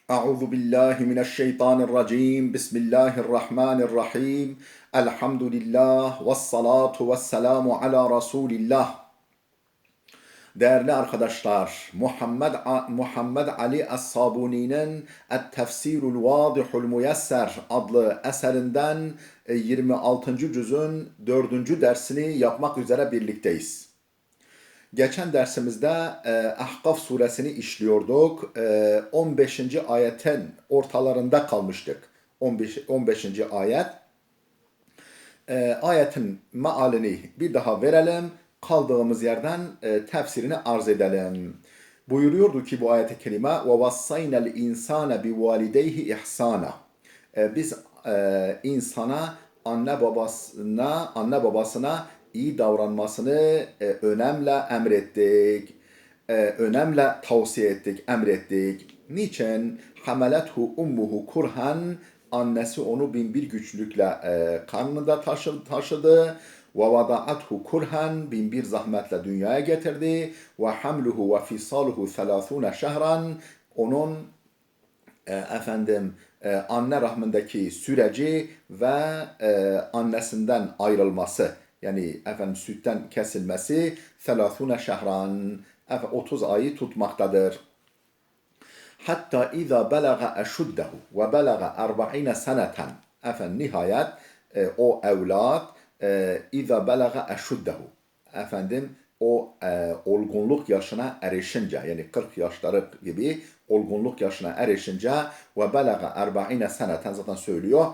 Euzu billahi mineşşeytanirracim. Bismillahirrahmanirrahim. Elhamdülillah ve salatu ve selamu ala Resulillah. Değerli arkadaşlar, Muhammed Ali Es-Sabuni'nin Et-Tefsirul Vadihul Muyesser adlı eserinden 26. cüzün 4. dersini yapmak üzere birlikteyiz. Geçen dersimizde Ahkaf suresini işliyorduk. 15. ayetin ortalarında kalmıştık. 15. ayet. Ayetin mealini bir daha verelim. Kaldığımız yerden tefsirini arz edelim. Buyuruyordu ki bu ayet-i kerime وَوَصَّيْنَا الْاِنْسَانَ بِوَالِدَيْهِ اِحْسَانًا Biz insana anne babasına iyi davranmasını önemle emrettik. Önemle tavsiye ettik, emrettik. Niçin? Hamelethu ummuhu kurhan, annesi onu bin bir güçlükle karnında taşıdı. Ve vada'athu kurhan, bin bir zahmetle dünyaya getirdi. Ve hamluhu ve fisaluhu 30 şehran, onun anne rahmindeki süreci ve annesinden ayrılması, yani sütten kesilmesi 30 şehran, 30 ayı tutmaktadır. Hatta iza belaga eşuddehu ve belaga 40 seneten, nihayet o evlat iza belaga eşuddehu, o olgunluk yaşına erişince, yani 40 yaşları gibi olgunluk yaşına erişince ve belaga 40 seneten, zaten söylüyor,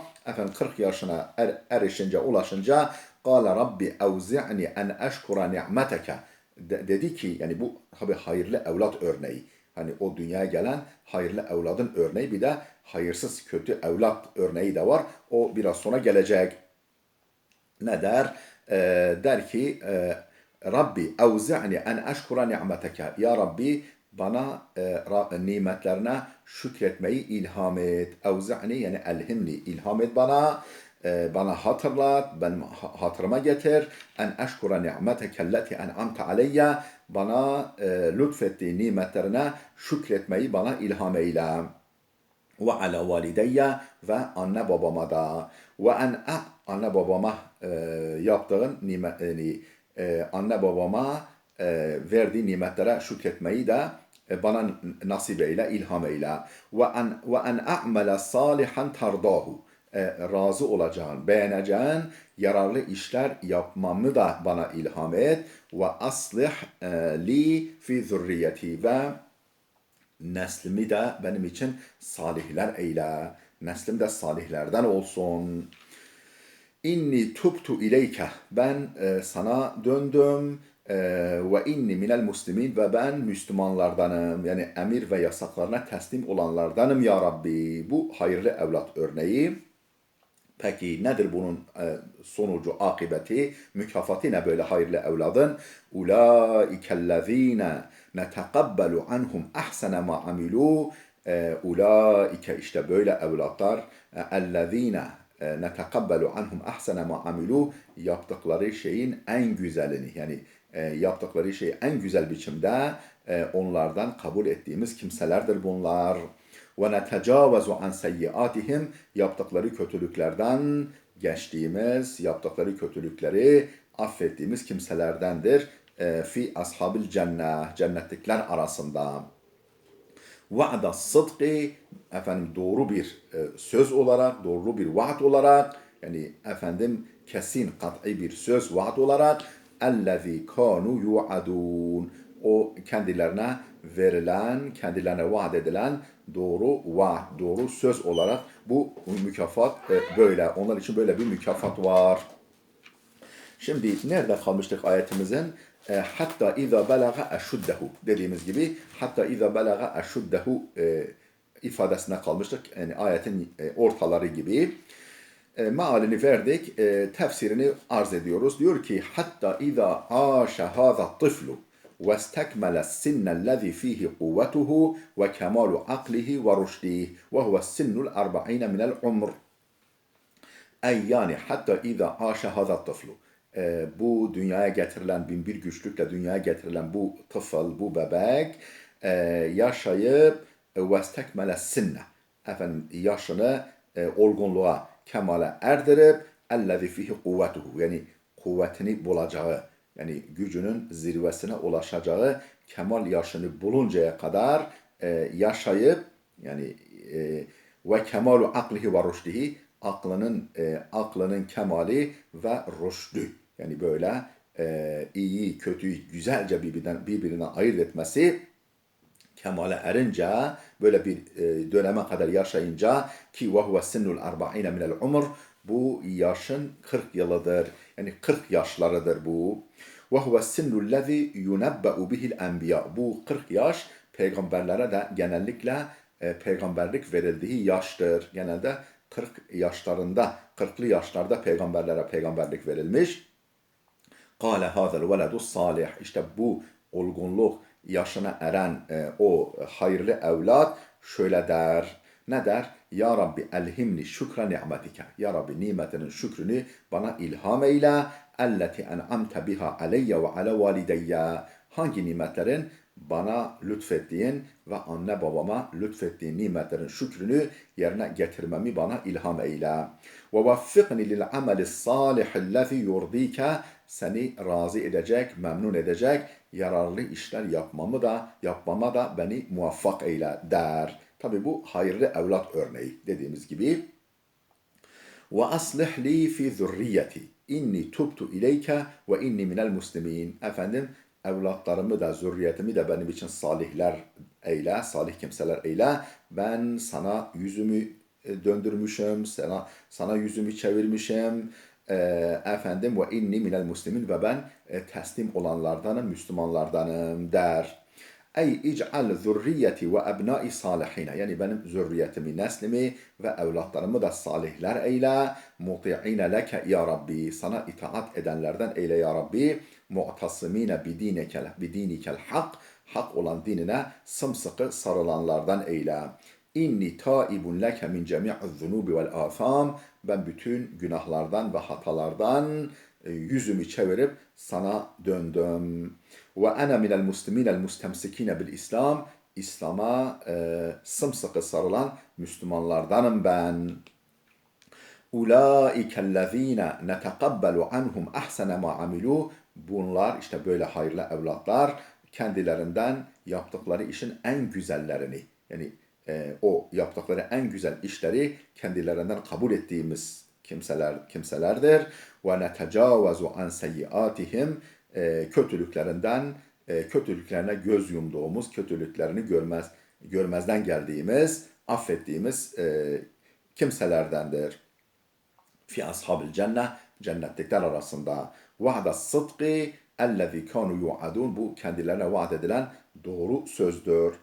40 yaşına erişince, ulaşınca قال Rabbi evzi'ni en eşkura ni'meteke, dedi ki, yani bu tabi hayırlı evlat örneği. Hani o dünyaya gelen hayırlı evladın örneği, bir de hayırsız kötü evlat örneği de var. O biraz sonra gelecek. Ne der? Der ki Rabbi evzi'ni en eşkura ni'meteke. Ya Rabbi, bana nimetlerine şükretmeyi ilham et. Evzi'ni yani elhimni, ilham et bana. Bana hatırlat, benim hatırıma getir. En eşkura ni'metekelleti en'amte aleyye, bana lütfettiği nimetlerine şükretmeyi bana ilham eyle. Ve ala valideyye, ve anne babama da. Ve anne babama yaptığın nimet, anne babama verdiği nimetlere şükretmeyi de bana nasip eyle, ilham eyle. Ve en a'mele salihan tardahu, razı olacağın, beğeneceğin yararlı işler yapmamı da bana ilham et. Ve aslih li fi zürriyeti, ve neslimi de benim için salihler eyle. Neslim de salihlerden olsun. İnni tubtu ileyke, ben sana döndüm. Ve inni minel muslimin, ve ben Müslümanlardanım. Yani emir ve yasaklarına teslim olanlardanım ya Rabbi. Bu hayırlı evlat örneği. Peki nedir bunun sonucu, akıbeti, mükafatı ne böyle hayırlı evladın? Ulaikellezine netekabbalu anhum ahsene ma amilu. Ulaike, işte böyle evlatlar. Ellezine netekabbalu anhum ahsene ma amilu, yaptıkları şeyin en güzelini, yani yaptıkları şeyi en güzel biçimde onlardan kabul ettiğimiz kimselerdir bunlar. Ve netecavazu an seyyiatihim, yaptıkları kötülüklerden geçtiğimiz, yaptıkları kötülükleri affettiğimiz kimselerdendir. Fi ashabil cennet, cennetlikler arasında. Va'da sıdkı, doğru bir söz olarak, doğru bir vaat olarak, yani kesin, kat'i bir söz, vaat olarak, ellezî kânû yu'adûn, o kendilerine verilen, kendilerine vaat edilen doğru vaat, doğru söz olarak bu mükafat böyle. Onlar için böyle bir mükafat var. Şimdi nerede kalmıştık ayetimizin? Hatta iza belaga eşuddehu, dediğimiz gibi hatta iza belaga eşuddehu ifadesine kalmıştık. Yani ayetin ortaları gibi. Mealini verdik, tefsirini arz ediyoruz. Diyor ki hatta iza aşa hâzâ tıflu واستكمل السن الذي فيه قوته وكمال عقله ورشده وهو السن 40 من العمر. Yani hatta iza aşa hâzâ tıflu, bu dünyaya getirilen, bin bir güçlükle dünyaya getirilen bu tıfıl, bu bebek yaşayıp وَاسْتَكْمَلَ السِّنَّ efendim yaşını olgunluğa, kemale erdirip اَلَّذِي فِيهِ قُوَّتُهُ yani kuvvetini bulacağı, yani gücünün zirvesine ulaşacağı kemal yaşını buluncaya kadar yaşayıp yani ve kemalu aklihi ve rüşdihi aklının kemali ve rüşdü yani böyle iyi, kötüyü güzelce birbirinden ayırt etmesi kemale erince böyle bir döneme kadar yaşayınca ki ve huve sinnul arba'ine minel umr bu yaşın 40 yılıdır. Yani 40 yaşlarıdır bu. Ve huve sinnul lezi yunebbe'u bihil enbiya. Bu 40 yaş peygamberlere de genellikle peygamberlik verildiği yaştır. Genelde 40 yaşlarında, 40'lı yaşlarda peygamberlere peygamberlik verilmiş. Kâle hâzel veledu salih. İşte bu olgunluk yaşına eren o hayırlı evlat şöyle der. Ne der? Ya Rabbi elhimni şükre ni'metike. Ya Rabbi nimetinin şükrünü bana ilham eyle. Elleti en'amte biha aleyye ve ala valideyye. Hangi nimetlerin? Bana lütfettiğin ve anne babama lütfettiğin nimetlerin şükrünü yerine getirmemi bana ilham eyle. Ve vaffikni lil ameli salihillezi yurdike seni razı edecek, memnun edecek yararlı işler yapmama da beni muvaffak eyle der. Tabi bu hayırlı evlat örneği dediğimiz gibi. Ve aslih li fi zürriyeti inni tubtu ileyke ve inni minel muslimin. Efendim evlatlarımı da zürriyetimi de benim için salihler eyle, salih kimseler eyle. Ben sana yüzümü döndürmüşüm, sana yüzümü çevirmişim. Efendim ve inni minel muslimin ve ben teslim olanlardanım, Müslümanlardanım der. Ey ic'al zürriyeti ve ebnai salihine. Yani benim zürriyetimi, neslimi ve evlatlarımı da salihler eyle. Muti'ine leke ya Rabbi. Sana itaat edenlerden eyle ya Rabbi. Mu'tasimine bidinikel hak. Hak olan dinine sımsıkı sarılanlardan eyle. İnni taibun leke min cemi'uz zunubi vel afam. Ben bütün günahlardan ve hatalardan yüzümü çevirip sana döndüm. Ve ana minel musliminel mustemsikine bil İslam. İslam'a sımsıkı sarılan Müslümanlardanım ben. Ulaikellezine netekabbalu anhum ahsene ma amilu. Bunlar işte böyle hayırlı evlatlar kendilerinden yaptıkları işin en güzellerini yani o yaptıkları en güzel işleri kendilerinden kabul ettiğimiz kimselerdir. Ve netecavazu an seyyiatihim kötülüklerine göz yumduğumuz, kötülüklerini görmezden geldiğimiz, affettiğimiz kimselerdendir. Fi ashabil cennet, cennetlikler arasında. Va'da sıdkı ellezî kânû yu'adûn. Bu kendilerine vaat edilen doğru sözdür.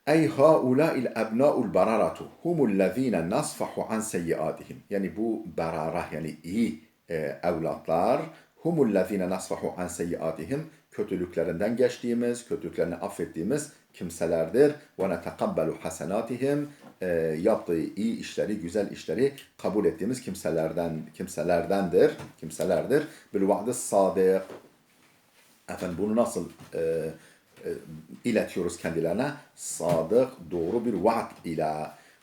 Ey haulâil ebnâul bararatu humullezîne nasfahu an seyyiatihim. Yani bu barara yani iyi evlatlar humullezîne nasfahu an seyyiatihim kötülüklerinden geçtiğimiz, kötülüklerini affettiğimiz kimselerdir. Ve netekabbalu hasenatihim yaptığı iyi işleri, güzel işleri kabul ettiğimiz kimselerdir. Bil va'di sadık. Efendim bunu nasıl iletiyoruz kendilerine? Sadık, doğru bir vaat ile,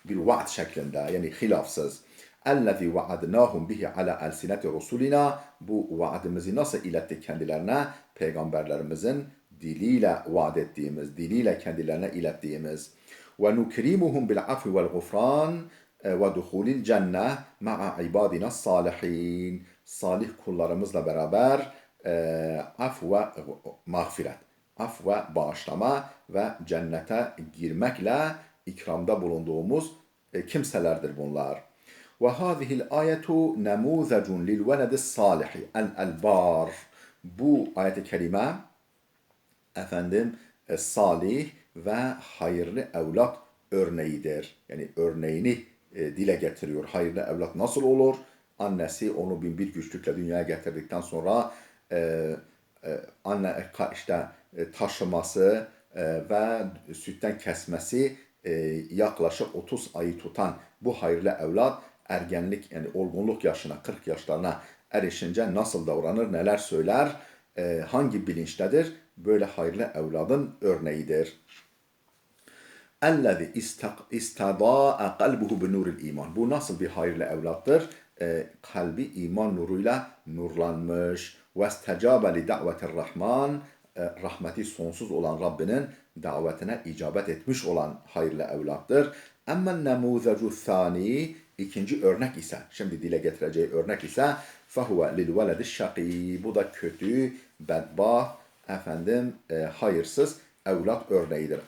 bir vaat şeklinde yani hilafsız. اَلَّذِي وَعَدْنَاهُمْ بِهِ عَلَى أَلْسِنَةِ رُسُولِنَا. Bu vaadimizi nasıl ilettik kendilerine? Peygamberlerimizin diliyle vaat ettiğimiz, diliyle kendilerine ilettiğimiz. وَنُكْرِمُهُمْ بِالْعَفْوِ وَالْغُفْرَانِ وَدُخُولِ الْجَنَّةِ مَعَ عِبَادِنَا الصَّالِحِينَ. Salih kullarımızla beraber af ve mağfiret, af ve bağışlama ve cennete girmekle ikramda bulunduğumuz kimselerdir bunlar. Ve hâzihil âyetu nemûzecun lil veledis sâlihi el bar. Bu ayet-i kerime efendim salih ve hayırlı evlat örneğidir. Yani örneğini dile getiriyor. Hayırlı evlat nasıl olur? Annesi onu bin bir güçlükle dünyaya getirdikten sonra anne işte taşıması ve sütten kesmesi yaklaşık 30 ayı tutan bu hayırlı evlat ergenlik yani olgunluk yaşına 40 yaşlarına erişince nasıl davranır, neler söyler, hangi bilinçtedir? Böyle hayırlı evladın örneğidir. اَلَّذِي اِسْتَضَاءَ قَلْبُهُ بِنُورِ الْا۪يمَانِ. Bu nasıl bir hayırlı evlattır? Kalbi iman nuruyla nurlanmış. وَاسْتَجَابَ لِدَعْوَةِ الرَّحْمَانِ. Rahmeti sonsuz olan Rabbinin davetine icabet etmiş olan hayırlı evlattır. اَمَّا النَّمُوذَجُ الثَّانِي. İkinci örnek ise, şimdi dile getireceği örnek ise فَهُوَ لِلْوَلَدِ الشَّقِي. Bu da kötü, bedbaht, hayırsız evlat örneğidir.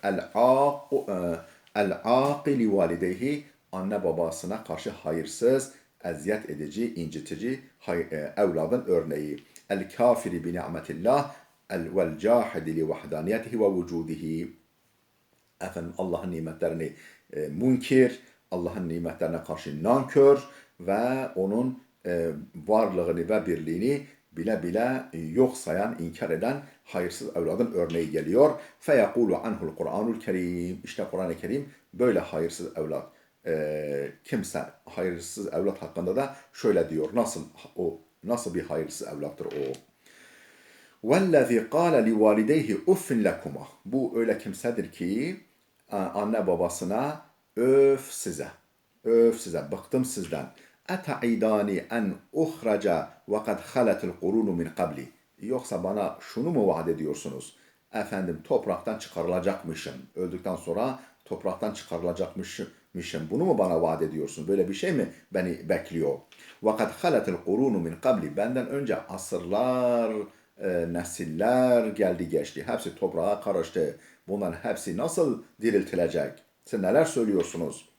El-aqili valideyhi. Anne babasına karşı hayırsız, eziyet edici, incitici evladın örneği. El-kafiri bi ni'metillah vel cahidi li vahdaniyetihi ve vücudihi. Allah'ın nimetlerini munkir, Allah'ın nimetlerine karşı nankör ve onun varlığını ve birliğini bile bile yok sayan, inkar eden hayırsız evladın örneği geliyor. فَيَقُولُ عَنْهُ الْقُرْآنُ الْكَرِيمِ. İşte Kur'an-ı Kerim böyle hayırsız evlat, kimse hayırsız evlat hakkında da şöyle diyor. Nasıl bir hayırsız evlattır o? وَالَّذِي قَالَ لِوَالِدَيْهِ اُفٍّ لَكُمَا. Bu öyle kimsedir ki anne babasına öf size, bıktım sizden. اَتَعِدَانِ اَنْ اُخْرَجَ وَقَدْ خَلَتِ الْقُرُونُ مِنْ قَبْلِ. Yoksa bana şunu mu vaat ediyorsunuz? Topraktan çıkarılacakmışım. Öldükten sonra topraktan çıkarılacakmışım. Bunu mu bana vaat ediyorsunuz? Böyle bir şey mi beni bekliyor? وَقَدْ خَلَتِ الْقُرُونُ مِنْ قَبْلِ. Benden önce asırlar, nesiller geldi geçti. Hepsi toprağa karıştı. Bunların hepsi nasıl diriltilecek? Siz neler söylüyorsunuz?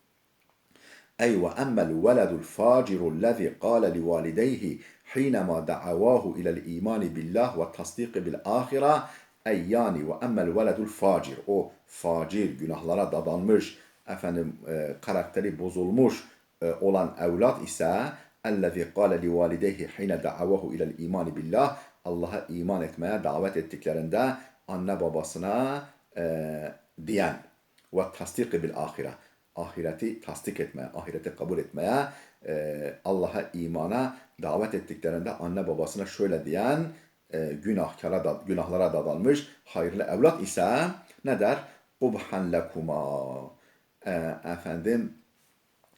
Ey ve emmel veledul faciru lezi qâle li valideyhi hînemâ da'avâhu ilel imani billah ve tasdîki bil ahire. Ey yani ve emmel veledul facir. O facir, günahlara dadanmış, karakteri bozulmuş olan evlat ise ellezî qâle li valideyhi hîne da'avâhu ilel imani billah. Allah'a iman etmeye davet ettiklerinde anne babasına diyen ve tasdiki bil ahire. Ahireti tasdik etmeye, ahireti kabul etmeye, Allah'a imana davet ettiklerinde anne babasına şöyle diyen günahlara dadanmış hayırlı evlat ise ne der? Qubhan lekuma.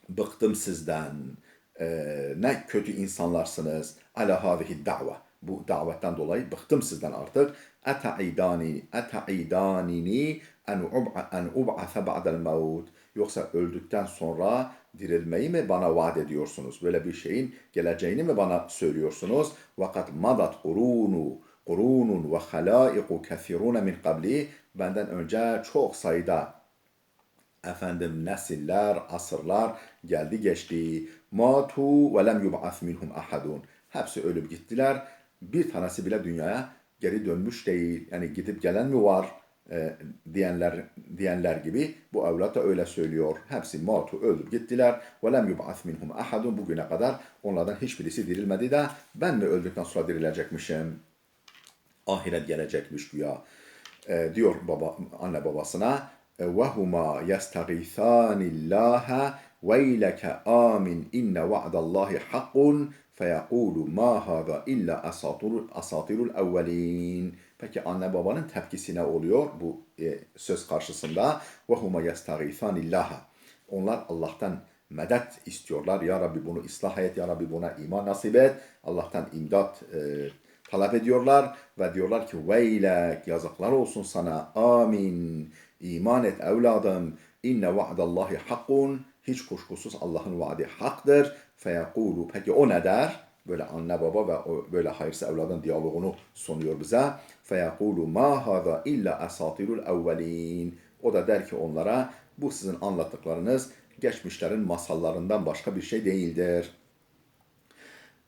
Bıktım sizden. Ne kötü insanlarsınız. Ala hâzihi da've. Bu davetten dolayı bıktım sizden artık. Etaidanini en ub'ase ba'del mevt. Yoksa öldükten sonra dirilmeyi mi bana vaat ediyorsunuz? Böyle bir şeyin geleceğini mi bana söylüyorsunuz? Vakat madat qurunun ve halaiqu kethirun min qabli. Benden önce çok sayıda nesiller, asırlar geldi geçti. Matu ve lem yub'as minhum ahadun. Hepsi ölüp gittiler. Bir tanesi bile dünyaya geri dönmüş değil. Yani gidip gelen mi var diyenler gibi bu evlat da öyle söylüyor. Hepsi matu, öldüp gittiler. Ve lem yub'as minhum ahadun. Bugüne kadar onlardan hiçbirisi dirilmedi de ben mi öldükten sonra dirilecekmişim? Ahiret gelecekmiş güya. Diyor anne babasına وَهُمَا يَسْتَغِيثَانِ اللّٰهَ وَيْلَكَ آمِنْ اِنَّ وَعْدَ اللّٰهِ حَقٌّ فَيَقُولُ مَا هَذَا اِلَّا أَسَاطِرُ الْاَوَّلِينَ. Peki anne babanın tepkisine oluyor bu söz karşısında. وَهُمَا يَسْتَغِيثَانِ اللّٰهَ. Onlar Allah'tan medet istiyorlar. Ya Rabbi bunu ıslah et, Ya Rabbi buna iman nasip et. Allah'tan imdat talep ediyorlar ve diyorlar ki veylek, yazıklar olsun sana, amin, iman et evladım, inne va'dallahi hakkun, hiç kuşkusuz Allah'ın vaadi haktır. Feyekulu, peki o ne der? Böyle anne baba ve böyle hayırsız evladın diyalogunu sunuyor bize. Feyekulu ma hâzâ illa asatirul evvelin. O da der ki onlara, bu sizin anlattıklarınız geçmişlerin masallarından başka bir şey değildir.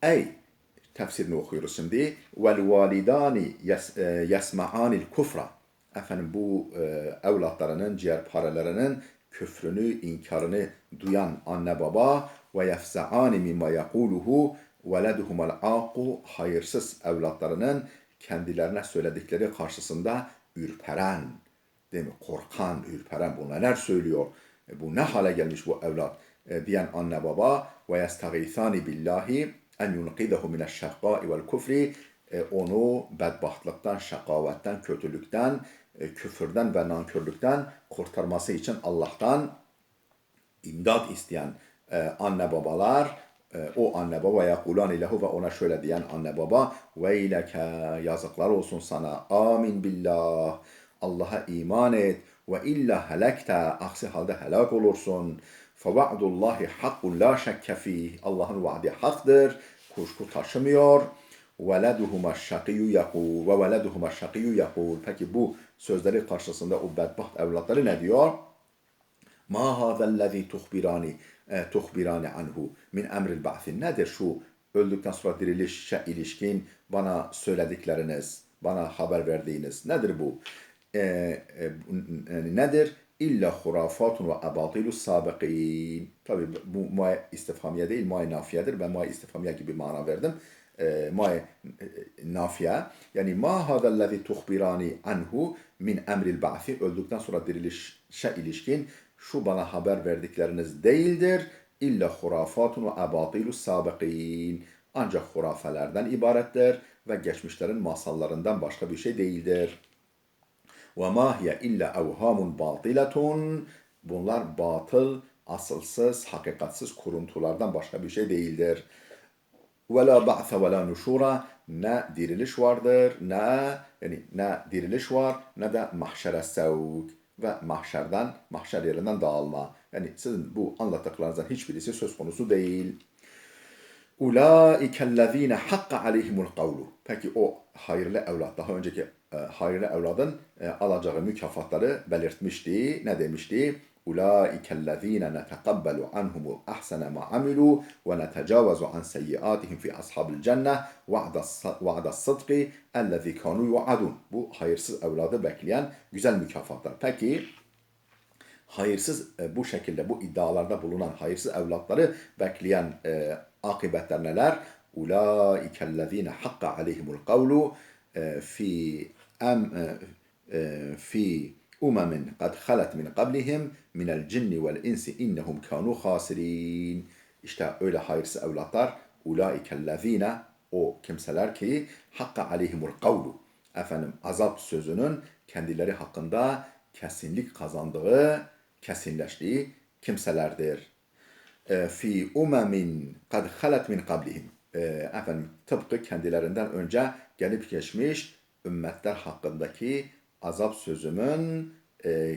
Ey, tefsirini okuyoruz şimdi. Vel validani yesma'anil kufra. Bu evlatlarının, ciğerparelerinin küfrünü, inkarını duyan anne baba ve yefza'ani mimma yekuluhu veleduhumul aqu. Hayırsız evlatlarının kendilerine söyledikleri karşısında ürperen, değil mi? Korkan, ürperen, bu neler söylüyor? Bu ne hale gelmiş bu evlat? Diyen anne baba ve yestagîthâni billahi en yunqidahu mineşşakâi vel kufri. Onu bedbahtlıktan, şakavetten, kötülükten küfürden ve nankörlükten kurtarması için Allah'tan imdat isteyen anne babalar, o anne baba yakulani lehu ve ona şöyle diyen anne baba veyleke yazıklar olsun sana amin billah Allah'a iman et ve illa helekte aksi halde helak olursun fe va'dullahi hakkun la şekke fih Allah'ın vaadi haktır kuşku taşımıyor veleduhuma şakiyyu yakul ve veleduhuma şakiyyu yakul peki bu sözleri karşısında o bedbaht evlatları ne diyor? Ma hâzellezî tuhbirani anhu min emril ba'thi. Nedir şu öldükten sonra dirilişe ilişkin bana söyledikleriniz, bana haber verdiğiniz nedir bu? Nedir? İlla hurafatun ve abatilus sabiqin. Tabi bu ma istifhamiye değil, ma nafiyedir. Ben ma istifhamiye gibi mana verdim. Ma nafiye. Yani ma hâzellezî tuhbirani anhu min emril ba'thi. Öldükten sonra dirilişe ilişkin şu bana haber verdikleriniz değildir. İlla hurafatun ve abatilus sabiqin. Ancak hurafelerden ibarettir ve geçmişlerin masallarından başka bir şey değildir. Ve ma hiye illa evhamun batiletun. Bunlar batıl, asılsız, hakikatsiz kuruntulardan başka bir şey değildir. Ve la ba'se ve la nuşura. Ne diriliş vardır, ne diriliş var, ne de mahşere sevk ve mahşer yerinden dağılma. Yani sizin bu anlattıklarınızdan hiçbirisi söz konusu değil. Ulaikellezine hakka aleyhimul kavlu. Peki o hayırlı evlat, daha önceki hayırlı evladın alacağı mükafatları belirtmişti. Ne demişti? Ulaikellezine netekabbalu anhumul ahsene ma amilu ve netecavazu an seyyiatihim fi ashabil cenne va'das sıdkı ellezî kanu yu'adun. Bu hayırsız evladı bekleyen güzel mükafatlar. Peki hayırsız bu şekilde bu iddialarda bulunan hayırsız evlatları bekleyen akıbetler neler? Ulaikellezine hakka aleyhimul kavlu fi fi umemin kad halet min qablihim minel cinni vel insi innehum kanu khasirin. İşte öyle hayırsız evlatlar ulaikellezine o kimseler ki hakka aleyhimul kavlu efendim azap sözünün kendileri hakkında kesinlik kazandığı, kesinleştiği kimselerdir. Fi umemin kad halet min qablihim. Efendim tıpkı kendilerinden önce gelip geçmiş ümmetler hakkındaki azap sözümün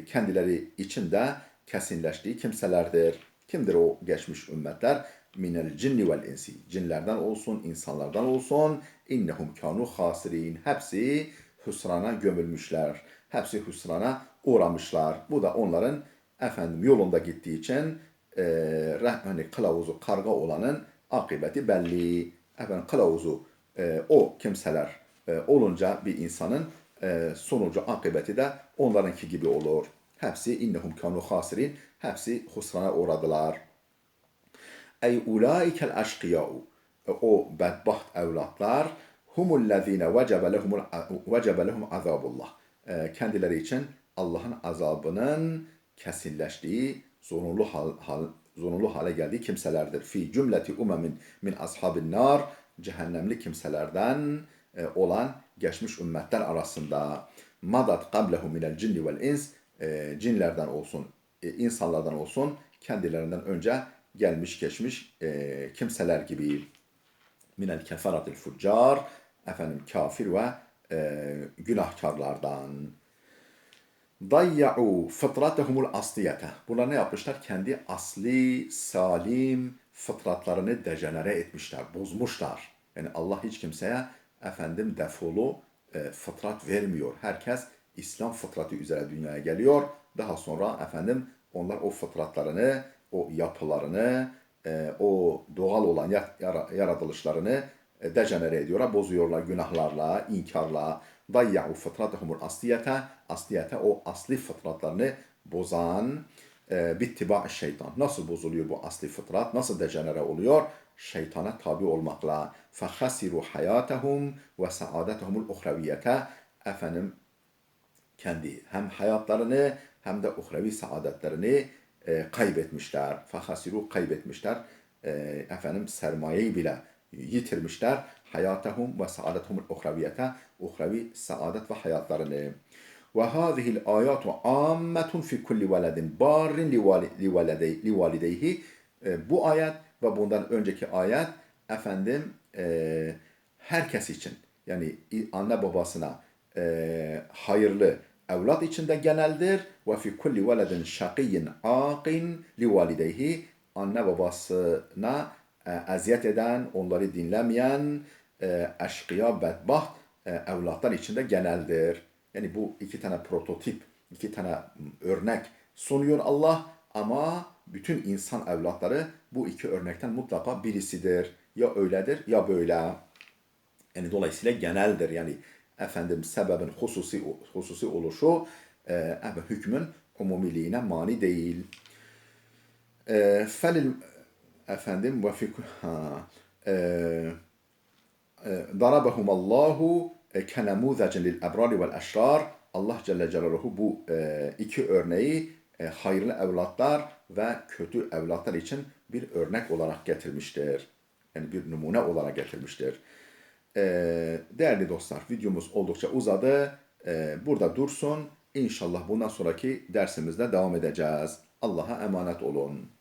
kendileri içinde kesinleştiği kimselerdir. Kimdir o geçmiş ümmetler? Minel cinni vel insi. Cinlerden olsun, insanlardan olsun. İnnehum kanu hasirin. Hepsi hüsrana gömülmüşler. Hepsi hüsrana uğramışlar. Bu da onların efendim yolunda gittiği için hani kılavuzu karga olanın akıbeti belli. Efendim kılavuzu o kimseler olunca bir insanın sonucu akıbeti de onlarınki gibi olur. Hepsi innehum kanu hasirin. Hepsi husrana uğradılar. Ey ulaikel aşkiyâ'u. O bedbaht evlatlar humullezine vecebe lehum azabullah. Kendileri için Allah'ın azabının kesinleştiği, zorunlu hale geldiği kimselerdir. Fi cümleti umemin min ashabin nar. Cehennemli kimselerden olan geçmiş ümmetler arasında madat qablehu minel cinni vel ins cinlerden olsun, insanlardan olsun kendilerinden önce gelmiş geçmiş kimseler gibi minel kefaratil fuccar efendim kafir ve günahkarlardan. Dayya'u fıtratehumul asliyete. Bunlar ne yapmışlar? Kendi asli, salim fıtratlarını dejenere etmişler, bozmuşlar. Yani Allah hiç kimseye efendim defolu fıtrat vermiyor. Herkes İslam fıtratı üzere dünyaya geliyor. Daha sonra efendim onlar o fıtratlarını, o yapılarını, o doğal olan yaratılışlarını dejenere ediyorlar, bozuyorlar günahlarla, inkarla. Dayya'u fıtratehumul asliyete. Asliyete o asli fıtratlarını bozan bittiba şeytan. Nasıl bozuluyor bu asli fıtrat? Nasıl dejenere oluyor? Şeytana tabi olmakla. Fehasiru hayatahum ve saadetehumul uhraviyete. Efendim kendi hem hayatlarını hem de uhrevi saadetlerini kaybetmişler. Fehasiru kaybetmişler. Efendim sermayeyi bile yitirmişler. Hayatahum ve saadethumul uhraviyete. Uhrevi saadet ve hayatlarını. Ve hâzihil âyâtu âmmetun fi kulli veledin barrin livalideyhi. Bu ayet ve bundan önceki ayet herkes için, yani anne babasına hayırlı evlat içinde geneldir. Ve fi kulli veledin şakiyyin aqin livalideyhi. Anne babasına eziyet eden, onları dinlemeyen, eşkıya, bedbaht evlatlar içinde geneldir. Yani bu iki tane prototip, iki tane örnek sunuyor Allah, ama bütün insan evlatları bu iki örnekten mutlaka birisidir. Ya öyledir ya böyle. Yani dolayısıyla geneldir. Yani sebebin hususi oluşu hükmün umumiliğine mani değil. Felil efendim ve fik darabahum Allahu kenemuzecen lil ebrari vel eşrar. Allah Celle Celaluhu bu iki örneği hayırlı evlatlar ve kötü evlatlar için bir örnek olarak getirmiştir. Yani bir numune olarak getirmiştir. Değerli dostlar, videomuz oldukça uzadı. Burada dursun. İnşallah bundan sonraki dersimizde devam edeceğiz. Allah'a emanet olun.